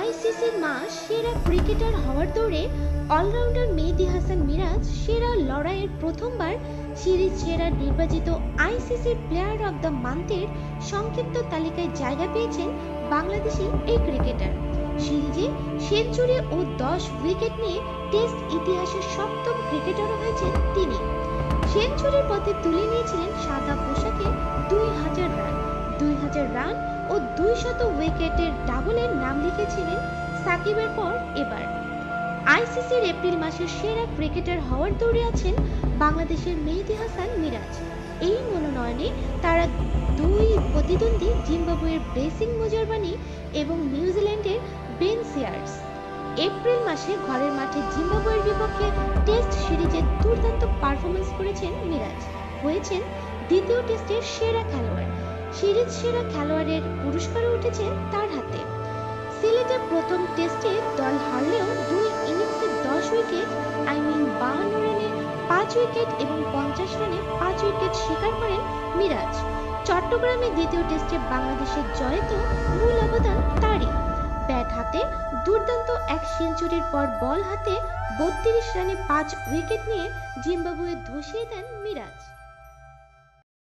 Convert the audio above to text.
আইসিসির সেরা ক্রিকেটার হওয়ার দৌড়ে অলরাউন্ডার মেহেদী হাসান মিরাজ সেরা লড়াইয়ের প্রথমবার সিরিজ সেরা নির্বাচিত আইসিসি প্লেয়ার অব দ্য মান্থের সংক্ষিপ্ত তালিকায় জায়গা পেয়েছেন বাংলাদেশি এই ক্রিকেটার। সিরিজে সেঞ্চুরি ও ১০ উইকেট নিয়ে টেস্ট ইতিহাসের সপ্তম ক্রিকেটারও হয়েছেন তিনি। সেঞ্চুরির পথে তুলে নিয়েছিলেন সাদা পোশাকে ২০০০ রান ও ২০০ উইকেটের ডাবলের নাম লিখেছিলেন সাকিবের পর। এবার আইসিসির এপ্রিল মাসের সেরা ক্রিকেটার হওয়ার দৌড়ে আছেন বাংলাদেশের মেহেদী হাসান মিরাজ। এই মনোনয়নে তারা দুই প্রতিদ্বন্দ্বী জিম্বাবুয়ের ব্লেসিং মুজারবানি এবং নিউজিল্যান্ডের বেন সিয়ার্স। এপ্রিল মাসে ঘরের মাঠে জিম্বাবুয়ের বিপক্ষে টেস্ট সিরিজে দুর্দান্ত পারফরমেন্স করেছেন মিরাজ, হয়েছেন দ্বিতীয় টেস্টের সেরা খেলোয়াড়। সিরিজ সেরা খেলোয়াড়ের পুরস্কারও উঠেছে তার হাতে। সিলেটে প্রথম টেস্টে দল হারলেও দুই ইনিংসে ১০ উইকেট ৫২ রানে ৫ উইকেট এবং ৫০ রানে ৫ উইকেট শিকার করেন মিরাজ। চট্টগ্রামে দ্বিতীয় টেস্টে বাংলাদেশের জয়ে তো মূল অবদান তারই। ব্যাট হাতে দুর্দান্ত এক সেঞ্চুরির পর বল হাতে ৩২ রানে ৫ উইকেট নিয়ে জিম্বাবুয়ে ধসিয়ে দেন মিরাজ।